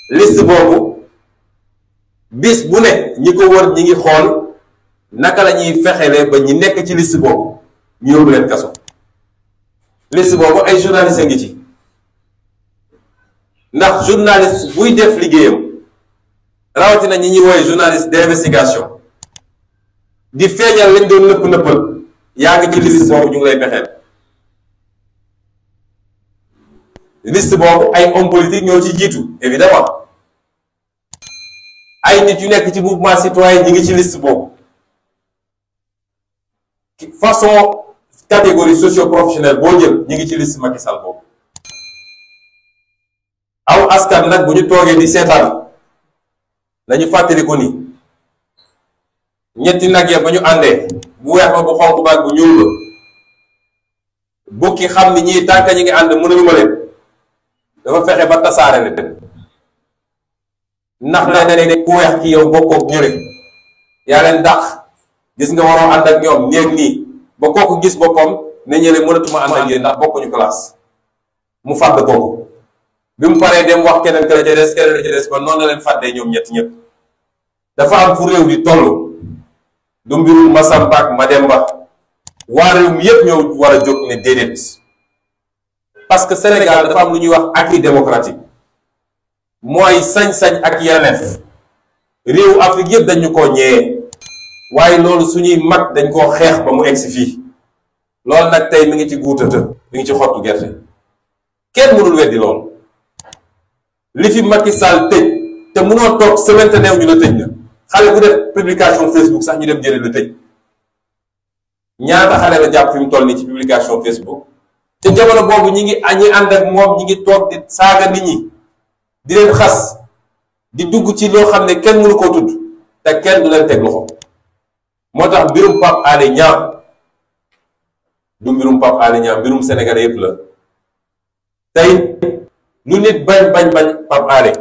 liste boobu bis bu ne ñi ko wër ñi ngi xool naka la ñuy fexelee ba ñi nekk ci liste boobu ñu yóbbu leen kaso. liste boobu ay journaliste ngi ci ndax journaliste buy def liggéeyam rawatina ñi ñuy woowee journaliste d'investigation di feeñal lañ doon nëpp nëppal yaa ngi ci liste boobu ñu ngi lay pexeel. liste boobu ay hommes politiques ñoo ci jiitu évidemment ay nit yu nekk ci mouvement citoyen ñi ngi ci liste boobu façon catégorie socio-professionnelle boo jël ñi ngi ci liste Macky Sall boobu. aw askan nag bu ñu toogee di seetaan nañu fàttali ko ni ñetti nag ya ba ñu àndee bu weex ba bu xonq ba bu ñuul ba bukki xam ni ñii tànk ñi ngi ànd mënuñu ma leen dafa fexe ba tasaare leen ndax la ne ku weex ki yow bokkook ñële yaa leen dàq gis nga waroo ànd ak ñoom néeg nii ba kooku gis boppam ne ñële mënatuma ànd ak yéen ndax bokkuñu classe mu fàdd kooku bi mu paree dem wax keneen ka la ca des keneen la ca des ba noonu la leen fàddee ñoom ñett ñëpp. dafa am fu réew di toll du mbirum Masamba ak Mademba waa réew mi yépp ñoo war a jóg ne déedéet parce que Sénégal dafa am lu ñuy wax acquis démocratique mooy sañ-sañ ak yelleef réewu Afrique yépp dañu ko ñëwee waaye loolu suñuy mag dañ koo xeex ba mu egsi fii loolu nag tey mi ngi ci guutata mi ngi ci xottu gerte kenn mënul weddi loolu li fi Macky Sall tëj te mënoo toog semaine te neew ñu la tëj na xale bu def publication Facebook sax ñu dem jëlee la tëj ñaata xale la jàpp fi mu toll nii ci publication Facebook te jamono boobu ñi ànd ak moom ñi ngi toog di saaga nit ñi di leen xas di dugg ci loo xam ne kenn mënu koo tudd te kenn du leen teg loxo moo tax mbirum Pape Alé Niang du mbirum Pape Alé Niang mbirum Sénégalais yépp la tey lu nit bañ Pape Alé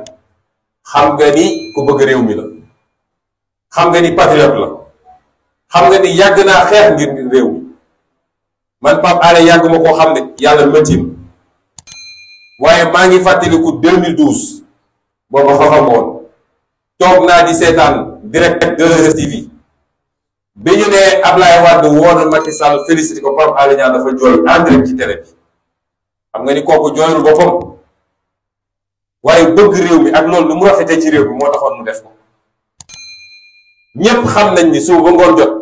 xam nga ni ku bëgg réew mi la xam nga ni patriote la xam nga ni yàgg naa xeex ngir réew mi man Pape Alé yàgg ma koo xam ne yàlla mëtim waaye maa ngi fàttaliku 2012 booba xaxamoon toog naa di seetaan direct 2STV bi ñu ne Ablaye Wade woon na Macky Sall félicité ko Pape Alé Niang dafa jooy en direct ci télé bi xam nga ni kooku jooyul boppam waaye bëgg réew mi ak loolu lu mu rafetee ci réew mi moo taxoon mu def ko ñépp xam nañ ni suba ba ngoon jot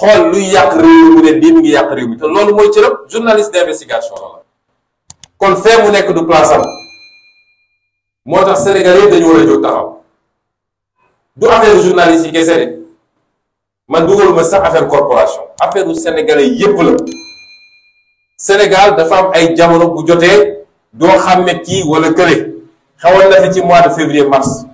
xool luy yàq réew mi mu ne lii mi ngi yàq réew mi te loolu mooy cërëb journaliste d'investigation la kon fee mu nekk du place am moo tax Sénégal yëpp dañu war a jóg taxaw du affaire journaliste yi kese de man dugaluma sax affaire corporation affaire u sénégalais yépp la Sénégal dafa am ay jamono bu jotee doo xàmme kii wala kële xawoon na fi ci mois de février mars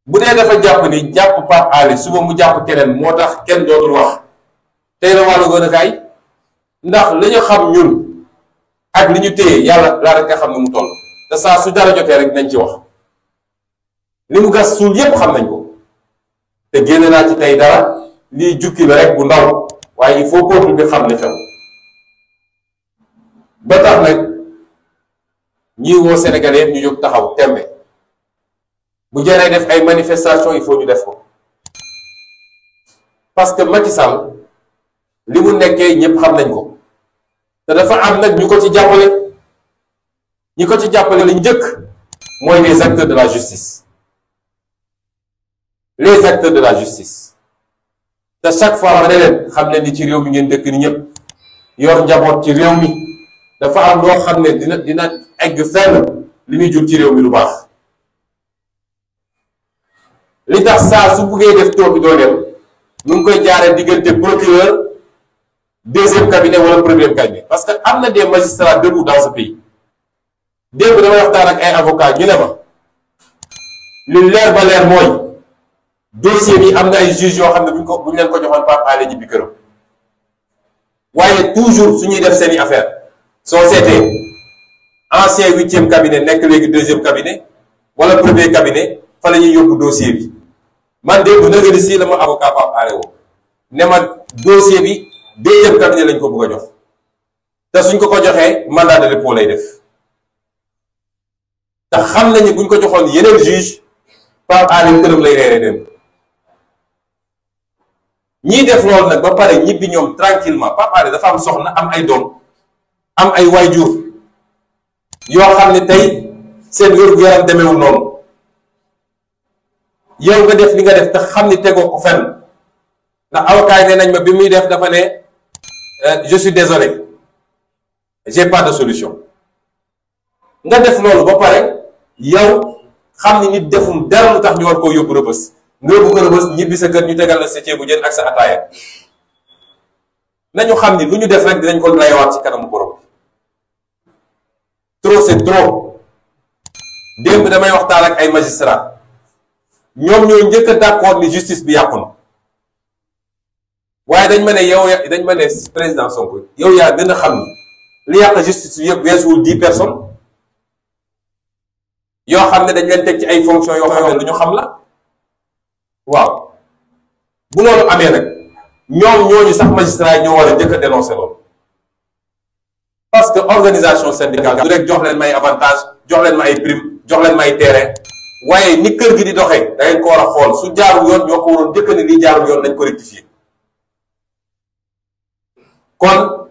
bu dee dafa jàpp ni jàpp Pape Alé suba mu jàpp keneen moo tax kenn dootul wax tey la wàllu gën a kaay ndax li ñu xam ñun ak li ñu téye yàlla laa rek nga xam ne mu toll te saa su dara jotee rek nañ ci wax li mu gas suul yépp xam nañ ko te génne naa ci tey dara lii jukki la rek bu ndaw waaye il faut peuple bi xam li xew ba tax nag ñiy woo Sénégalais yëpp ñu jóg taxaw tembe bu jaree def ay manifestation il faut ñu def ko parce que Macky Sall li mu nekkee ñëpp xam nañ ko te dafa am nag ñu ko ci jàppale ñi ko ci jàppale li njëkk mooy les acteurs de la justice les acteurs de la justice te chaque fois ma ne leen xam ne ni ci réew mi ngeen dëkk ni ñëpp yor njaboot ci réew mi dafa am loo xam ne dina egg fenn li muy jur ci réew mi lu baax li tax saa su buggee def toobi doo dem nu ngi koy jaaree diggante procureur deuxième cabinet wala premier cabinet parce que am na des magistrats debout dans ce pays démb damay waxtaan ak ay avocats ñu ne ma li leer ba leer mooy dossier bi am na ay juges yoo xam ne buñ leen ko joxoon Pape Alé ñibbi këram waaye toujours su ñuy def seeni affaire soo seetee ancien 8e cabinet nekk léegi 2e cabinet wala premier cabinet fa la ñuy yóbbu dossier bi man de bu nëgëri si la ma avocat Pape Alé woo ne ma dossier bi 2e cabinet lañ ko bëgg a jox te suñ ko joxee mandat de dépôt lay def te xam nañu buñ ko joxoon yeneen juge Pape Alé këram lay reere dem. ñii def loolu nag ba pare ñibbi ñoom tranquillement Pape Alé dafa am soxna, am ay doom, am ay waajur yoo xam ne tey seen wér-gu-yaram demeewul noonu. yow nga def li nga def te xam ni tegoo ko fenn ndax avocat yi ne nañ ma bi muy def dafa ne je suis désolé, j'ai pas de solution. nga def loolu ba pare yow xam ni nit defum dara lu tax ñu war koo yóbbu Rëbës nga yóbbu ko Rëbës ñibbi sa kër ñu tegal la sa ceebu jën ak sa ataaya. nañu xam ni lu ñu def rek dinañ ko layawaat ci kanamu borom. trop c'est trop. démb damay waxtaan ak ay magistrat ñoom ñoo njëkk a d'accord ni justice bi yàqu na waaye dañ ma ne yow dañ ma ne président Sonko yow yaa gën a xam ni li yàq justice bi yëpp weesuwul 10 personnes yoo xam ne dañ leen teg ci ay fonctions yoo xam ne lu ñu xam la. waaw bu loolu amee nag ñoom ñooñu sax magistrat yi ñoo war a njëkk a dénoncer loolu parce que organisation syndicale du rek jox leen may avantage jox leen ma ay prime jox leen ma ay terrain. waaye ni kër gi di doxee da ngeen ko war a xool su jaarul yoon ñoo ko waroon njëkk ni lii jaarul yoon nañ ko rectifier. kon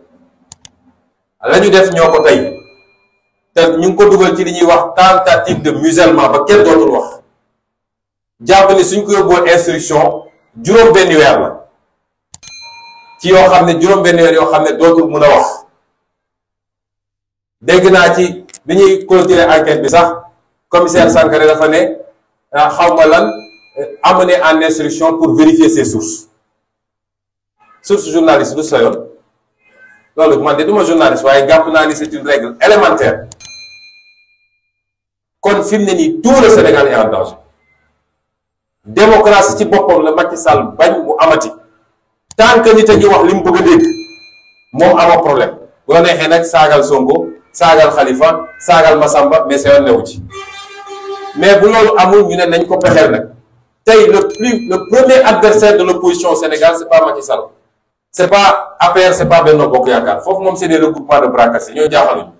la ñu def ñoo ko tey te ñu ngi ko dugal ci li ñuy wax tentative de musellement ba kenn dootul wax jàpp ni suñ ko yóbboo instruction juróom-benn weer la ci yoo xam ne juróom-benn weer yoo xam ne dootul mun a wax. dégg naa ci bi ñuy clôturer enquête bi sax. commissaire Sankaré dafa ne xawma lan amené en instruction pour vérifier ses sources journaliste du sa yoon loolu man de duma journaliste waaye jàpp naa ni c'est une règle élémentaire. kon fi mu ne nii tout le Sénégal est en danger. démocratie ci boppam la Macky Sall bañ mu amati tant que nit a ngi wax li mu bëgg a dégg moom amoo problème bu la neexee nag saagal Sonko saagal Khalifa saagal Massamba mais sa yoon newu ci. mais bu loolu amul ñu ne nañ ko pexeel nag tey le premier adversaire de l'opposition au Sénégal c'est pas Macky Sall c'est pas APR c'est pas Benno Bokk Yaakaar foofu moom c'est des regroupements de bras cassés ñooy jaaxaluñu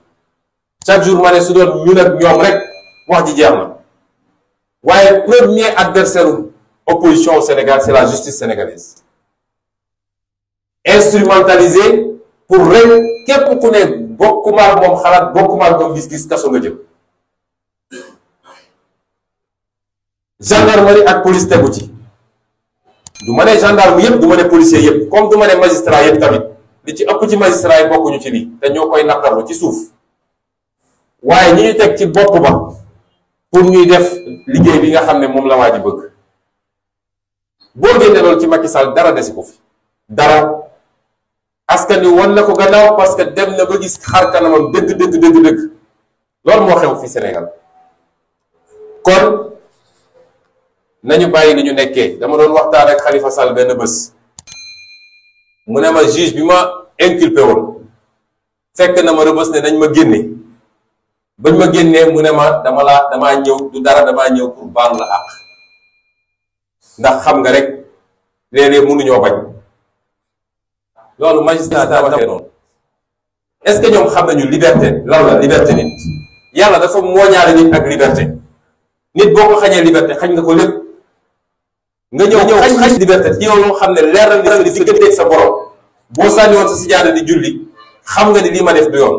chaque jour ma ne su doon ñun ak ñoom rek wax ji jeex na waaye premier adversaire opposition au Sénégal c'est la justice sénégalaise instrumentalisée pour rek képp ku ne bokkumaal moom xalaat bokkumaal moom gis-gis kaso nga jëm. gendarmerie ak police tegu ci du ma ne gendarme yëpp du ma ne policier yëpp comme du ma ne magistrat yëpp tamit li ci ëpp ci magistrat yi bokkuñu ci lii te ñoo koy naqarlu ci suuf waaye ñi ñu teg ci bopp ba pour ñuy def liggéey bi nga xam ne moom la waa ji bëgg boo génne loolu ci Macky Sall dara desi ko fi dara askan wi wan na ko gannaaw parce que dem na ba gis xar kanamam dëgg loolu moo xew fi Sénégal. kon nañu bàyyi li ñu nekkee dama doon waxtaan ak Khalifa Sall benn bés mu ne ma juge bi ma inculpé woon fekk na ma Rëbës ne nañ ma génne bañ ma génnee mu ne ma damaa ñëw du dara damaa ñëw pour baalu la àq ndax xam nga rek léeg-léeg mënuñoo bañ loolu magistrat daa waxee noonu. est-ce que ñoom xam nañu liberté lan la liberté nit yàlla dafa mooñaale nit ak liberté nit boo ko xañee liberté xañ nga ko lépp. nga ñëw xañ liberté ci yow loo xam ne leer na ni digganteeg sa borom boo sànni woon sa sijaada di julli xam nga ni lii ma def du yoon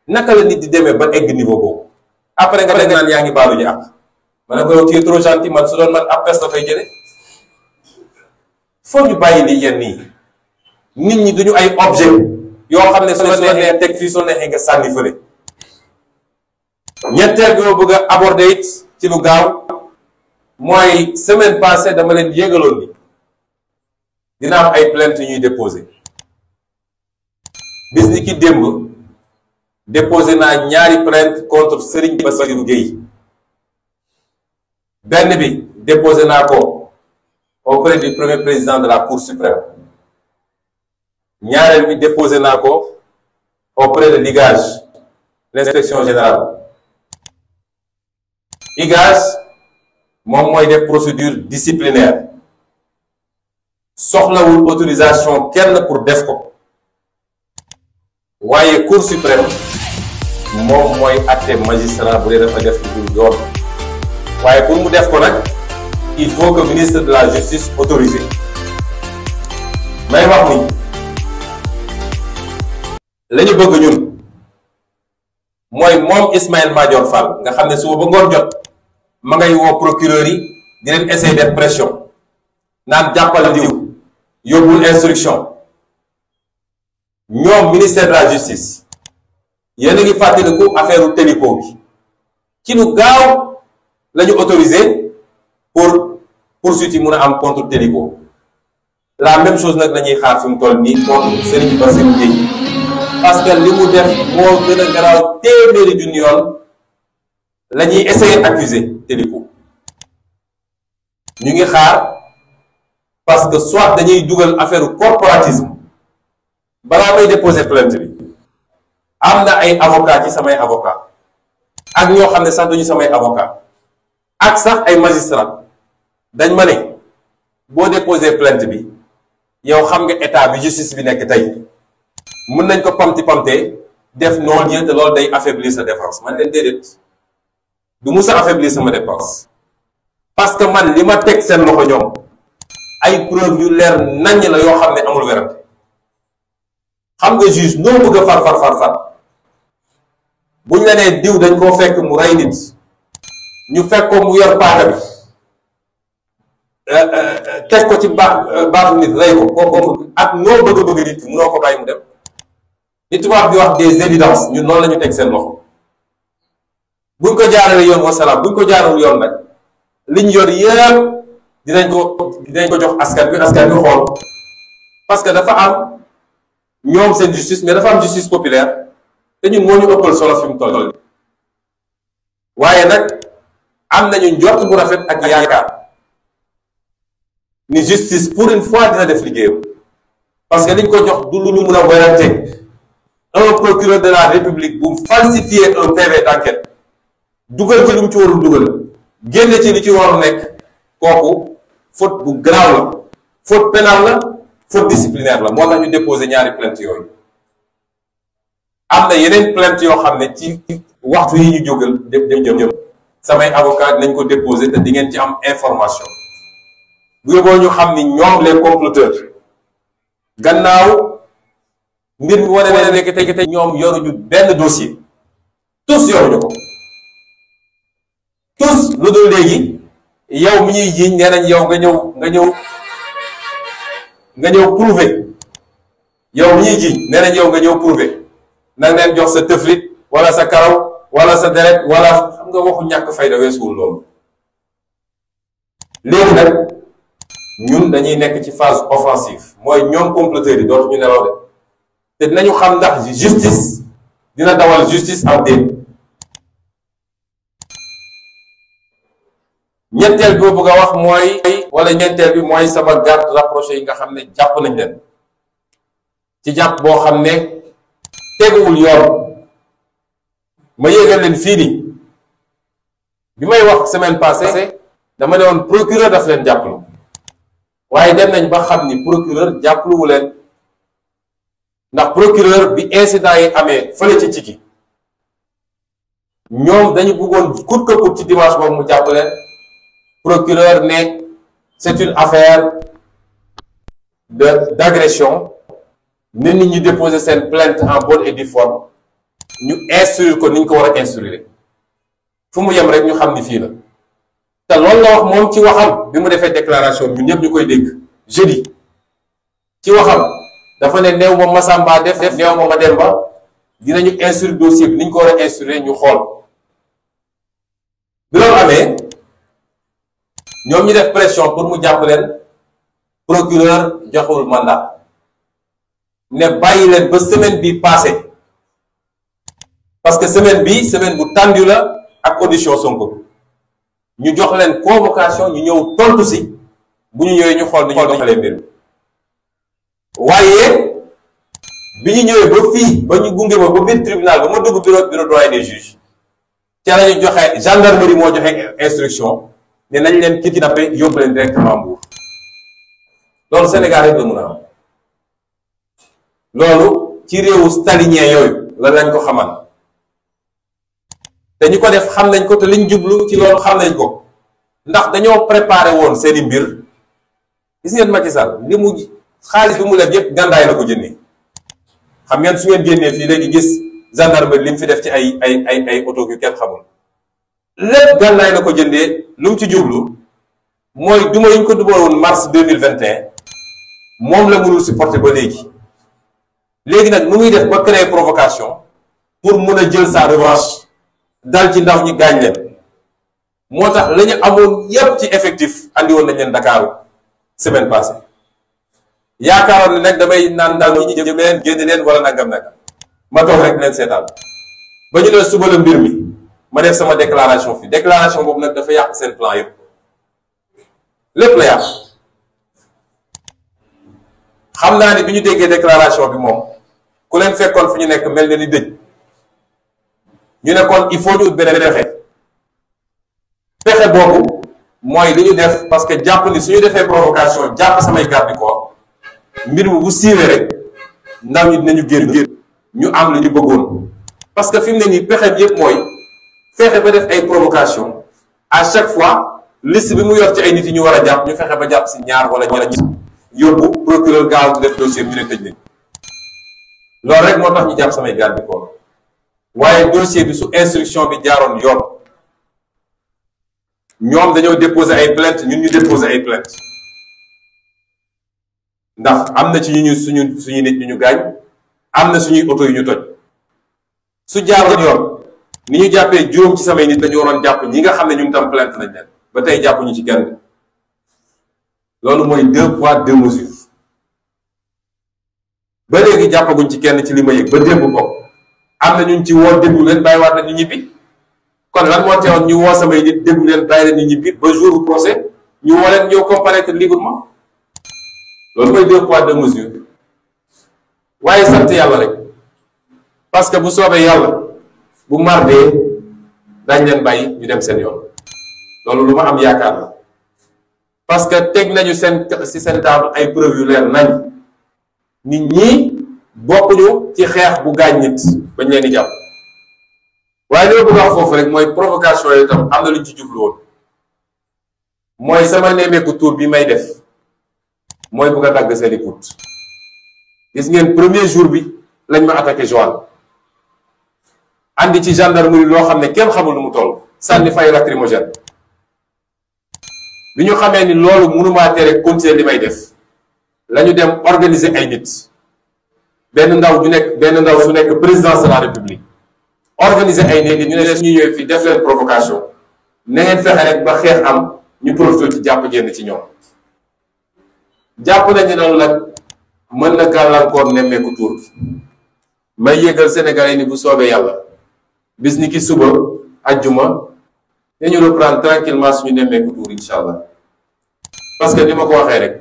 naka la nit di demee ba egg niveau boobu après nga dégg naan yaa ngi baalu ji àq ma ne ko yow tu es trop gentil man su doon man ab pes la fay jële foo ñu bàyyi li yenn yi nit ñi duñu ay objet yoo xam ne su la neexee teg fii soo neexee nga sànni fële. ñetteel bi ma bëgg a aborder it ci lu gaaw mooy semaine passée dama leen yégaloon ni dina am ay plainte ñuy déposé bis ni ki démb déposé naa ñaari plainte contre Serigne Bassirou Gueye benn bi déposé naa ko auprès du premier président de la Cour suprême ñaareel bi déposé naa ko auprès de l'IGAJ l'inspection générale IGAJ moom mooy def procédure disciplinaire soxlawul autorisation kenn pour def ko waaye Cour suprême moom mooy àtte magistrat bu dee dafa def lu dul yoon waaye pour mu def ko nag il faut que ministre de la justice autorisé. may wax ni la ñu bëgg ñun mooy moom Ismaïla Madior Fall nga xam ne suba ba ngoon jot ma ngay woo procureur yi di leen essayer def pression naan jàppal diw yóbbul instruction. ñoom ministère de la justice yéen a ngi fàttaliku affaire u Télico bi ci lu gaaw la ñu autorisé pour poursuite yi mun a am contre Télico. la même chose nag la ñuy xaar fi mu toll nii contre Serigne Bassirou Gueye parce que li mu def moo gën a garaaw téeméeri junni yoon la ñuy essayer accuser Télico. ñu ngi xaar parce que soit dañuy dugal affaire corporatisme balaa may déposer plainte bi am na ay avocat ci samay avocat ak ñoo xam ne sax duñu samay avocat ak sax ay magistrat dañ ma ne boo déposer plainte bi yow xam nga état bi justice bi nekk tey mën nañ ko pamti pamtee def non-lieu te loolu day affaiblir sa défense man leen déedéet du mus a affaiblir sama défense parce que man li ma teg seen loxo ñoom ay preuve yu leer naññ la yoo xam ne amul werante. xam nga juge noo bëgg a far buñ la nee diw dañ koo fekk mu rey nit ñu fekk ko mu yor paaka bi teg ko ci baatu nit rey ko kooku ak noo bëgg nit munoo ko bàyyi mu dem. li tubaab di wax des évidences ñun noonu la ñu teg seen loxo buñ ko jaarale yoon wasalaam buñ ko jaarul yoon nag liñ yor yëpp dinañ ko jox askan bi xool parce que dafa am. ñoom seen justice mais dafa am justice populaire te ñun moo ñu ëppal solo fi mu toll waaye nag am nañu njort bu rafet ak yaakaar ni justice pour une fois dina def liggéeyam parce que liñ ko jox du lu ñu mun a werante un procureur de la république bu falsifier un PV d'enquête dugal ci lu mu ci warul dugal génne ci li ci warul nekk kooku faute bu grave la faute pénale la faute disciplinaire la moo tax ñu déposé ñaari plainte yooyu. am na yeneen plainte yoo xam ne ci waxtu yi ñu jógal jëm samay avocat nañ ko déposé te di ngeen ci am information bu yóbboo ñu xam ni ñoom les comploteurs gannaaw mbir mi wane ne nekk te ñoom yoruñu benn dossier tous yoruñu ko tous lu dul léegi yow mi ñuy jiiñ nee nañ yow nga ñëw prouver yow mi ñuy jiiñ nee nañ yow nga ñëw prouver nag leen jox sa tëflit wala sa karaw wala sa deret wala xam nga waxu ñàkk fayda weesuwul loolu. léegi nag ñun dañuy nekk ci phase offensive mooy ñoom comploteurs yi dootuñu nelaw de te dinañu xam ndax justice dina dawal justice am déet. ñetteel bi bëgg a wax mooy wala ñeenteel bi mooy sama garde rapproché yi nga xam ne jàpp nañ leen ci jàpp boo xam ne teguwul yoon ma yéegal leen fii nii bi may wax semaine passée dama ne woon procureur daf leen jàppalu waaye dem nañ ba xam ni procureur jàppaluwu leen ndax procureur bi incident yi amee fële ci Ciki ñoom dañu bëggoon coûte que coûte ci dimanche boobu mu jàpp leen. Procureur ne c'est une affaire d'agression nit ñi ñu déposer seen plainte en bonne et due forme ñu instruire ko ni ñu ko war a instruire fu mu yem rek ñu xam ni fii la te loolu la wax moom ci waxam bi mu defee déclaration ñun ñëpp ñu koy dégg jeudi ci waxam dafa ne néew ma Massamba def néew ma Mademba dinañu instruire dossier bi ni ñu ko war a instruire ñu xool bi loolu amee ñoom ñu def pression pour mu jàpp leen procureur joxul mandat ne bàyyi leen ba semaine bi passé parce que semaine bu tendue la ak audition Sonko ñu jox leen convocation ñu ñëw tontu si bu ñu ñëwee ñu xool ni ñu doxalee mbir mi waaye bi ñu ñëwee ba fii ba ñu gunge ma ba biir tribunal ba ma dugg bureau doyen des juges ca la ñu joxe gendarmerie moo joxe instruction ne nañ leen kidnappé yóbbu leen directement Mbour loolu Sénégal rek la mun a am loolu ci réewu stalinien yooyu la lañ ko xamal te ñu ko def xam nañ ko te liñ jublu ci loolu xam nañ ko ndax dañoo préparé woon seeni mbir. gis ngeen Macky Sall li mu xaalis bi mu leb yëpp gàndaay la ko jëndee xam ngeen su ngeen génnee fii léegi gis gendarmerie li mu fi def ci ay oto yu kenn xamul lépp gàndaay la ko jëndee. lu mu ci jublu mooy duma yi ñu ko duma woon mars 2021 moom la mënul supporter ba léegi nag nu muy def ba créer provocation pour mun a jël sa revanche dal ci ndaw ñi gaañ leen moo tax la ñu amoon yépp ci effectif andi woon nañ leen Dakar semaine passée yaakaaroon ne nag damay naan ndaw ñi jëm leen génn leen wala nangam ma toog rek leen seetaan ba ñu ne suba la mbir mi ma def sama déclaration fii déclaration boobu nag dafa yàq seen plan yépp lépp la yàq xam naa ni bi ñu déggee déclaration bi moom ku leen fekkoon fi ñu nekk mel na ni dëj ñu ne kon il faut ñu ut beneen pexe boobu mooy li ñu def parce que jàpp ni suñu defee provocation jàpp samay garde corps mbir mi bu siiwee rek ndaw ñi dinañu génn ñu am li ñu bëggoon parce que fi mu ne nii pexe bi yëpp mooy fexe ba def ay provocation à chaque fois liste bi mu yor ci ay nit yi ñu war a jàpp ñu fexe ba jàpp si ñaar wala ñett yóbbu procureur gaaw def dossier ñu ne tëj nañ loolu rek moo tax ñu jàpp samay garde corps waaye dossier bi su instruction bi jaaroon yoon ñoom dañoo déposer ay plainte ñun ñu déposer ay plainte ndax am na ci suñu nit ñu gaañ am na suñuy oto yu ñu toj su jaaroon yoon ni ñu jàppee juróom ci samay nit dañu waroon jàpp ñi nga xam ne ñun tam plainte nañ leen ba tey jàpp ñu ci kenn loolu mooy 2 poids 2 mesures ba léegi jàppaguñ ci kenn ci li ma yëg ba démb ko am na ñun ci woo déglu leen bàyyiwaat na ñu ñibbi kon lan moo teewoon ñu woo samay nit déglu leen bàyyi leen ñu ñibbi ba jour procès ñu woo leen ñëw comparaître librement loolu mooy 2 poids 2 mesures waaye sant yàlla rek parce que bu soobee yàlla bu mardee dañ leen bàyyi ñu dem seen yoon loolu lu ma am yaakaar la parce que teg nañu seen table ay preuve yu leer nañ nit ñi bokkuñu ci xeex bu gaañ nit bañ leen di jàpp waaye li ma bëgg a wax foofu rek mooy provocation yi tam am na luñ ci jublu woon mooy sama nemmeeku tour bi may def mooy bëgg a dagg seeni put gis ngeen premier jour bi lañ ma attaqué Joal andi ci gendarmerie loo xam ne kenn xamul nu mu toll sànni fay lacrymogène bi ñu xamee ni loolu mënumaa tere continuer li may def la ñu dem organiser ay nit benn ndaw su nekk présidence de la république organiser ay nit ñu ne leen ñu ñëwee fii def leen provocation na ngeen fexe rek ba xeex am ñu profité ci jàpp génn ci ñoom jàpp nañ ne noonu nag mën na gàllankoor nemmeeku tuur may yëgal Sénégalais ni bu soobee yàlla bis ni ki suba ajjuma dañu reprendre tranquillement suñu nemmeeku tuur incha allah parce que ni ma ko waxee rek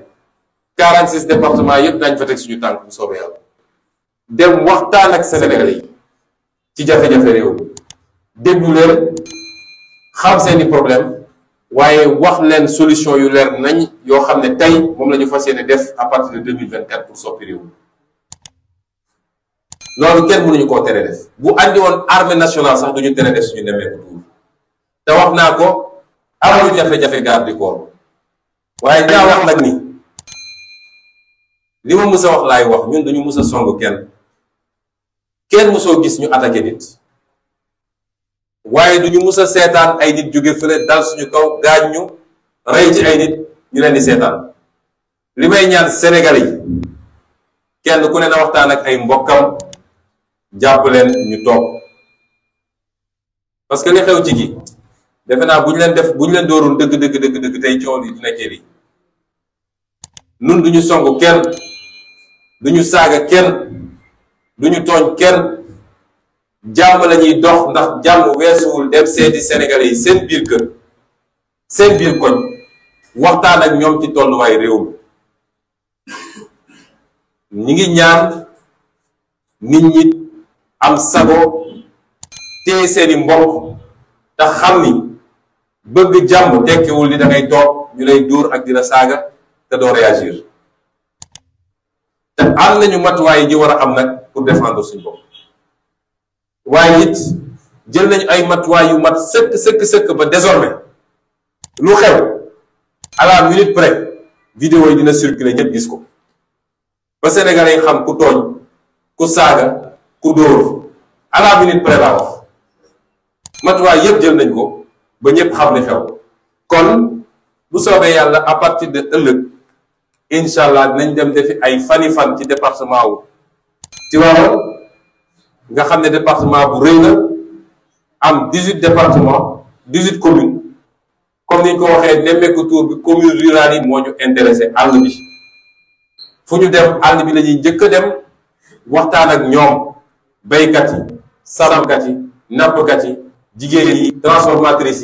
46 départements yëpp dañ fa teg suñu tànk bu soobee yàlla dem waxtaan ak Sénégalais yi ci jafe-jafe réew mi déglu leen xam seeni problème waaye wax leen solution yu leer nañ yoo xam ne tey moom la ñu fas yéene def à partir de 2024 pour soppi réew mi loolu kenn mënuñu koo tere def bu andi woon armée nationale sax duñu tere def suñu nemmeeku tuur te wax naa ko amul jafe-jafe garde du corps waaye daa wax nag ni li ma mës a wax laay wax ñun dañu mës a song kenn mësoo gis ñu attaqué nit waaye duñu mës a seetaan ay nit jóge fële dal suñu kaw gaañ ñu rey ci ay nit ñu leen di seetaan li may ñaan Sénégalais yi kenn ku ne na waxtaan ak ay mbokkam jàpp leen ñu toog parce que li xew ci gi defe naa bu ñu leen doorul dëgg tey coow li du nekkee lii nun duñu song kenn duñu saaga kenn duñu tooñ kenn jàmm lañuy dox ndax jàmm weesuwul dem seeti Sénégalais yi seen biir kër seen biir koñ waxtaan ak ñoom ci tolluwaay réew mi ñi ngi ñaan nit ñi am sago téye seeni mbokk te xam ni bëgg jàmm tekkiwul ni da ngay toog ñu lay dóor ak dina saaga te doo réagir te am nañu matuwaay yi ñu war a am nag pour défendre suñu bopp waaye it jël nañu ay matuwaay yu mat sëkk ba désormais lu xew à la minute près vidéo yi dina circuler ñëpp gis ko ba Sénégalais yi xam ku tooñ ku saaga ku dóor à la minute près laa wax matuwaay yëpp jël nañ ko ba ñëpp xam ne xew kon bu soobee yàlla à partir de ëllëg incha allah dinañ dem defi ay fan ci département wu Tivaouane nga xam ne département bu rëy la am 18 départements 18 communes comme ni ñu ko waxee nemmeeku tour bi commune rurale yi moo ñu intéressé àll bi fu ñu dem àll bi la ñuy njëkk a dem waxtaan ak ñoom baykat yi sàmmkat yi nappkat yi jigéen yi transformatrices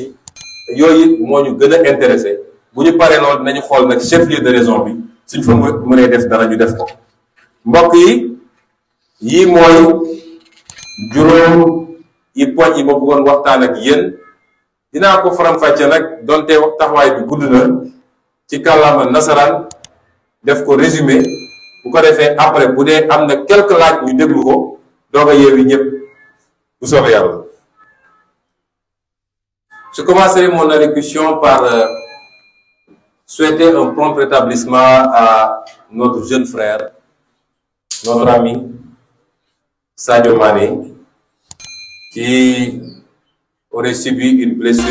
yi yooyu moo ñu gën a intéressé bu ñu paree loolu dinañu xool nag chef-lieu de région bi suñ fa mënee def dara ñu def ko mbokk yi yii mooy juróom yi poñ yi ma bëggoon waxtaan ak yéen dinaa ko faram-fàcce nag donte taxawaay bi gudd na ci kàllaama nasaraan def ko résumé bu ko defee après bu dee am na quelques laaj ñu déglu ko doog a yeewi ñëpp bu soobee yàlla. Je commencerai mon allocution par souhaiter un prompt rétablissement à notre jeune frère, notre ami Sadio Mané, qui aurait subi une blessure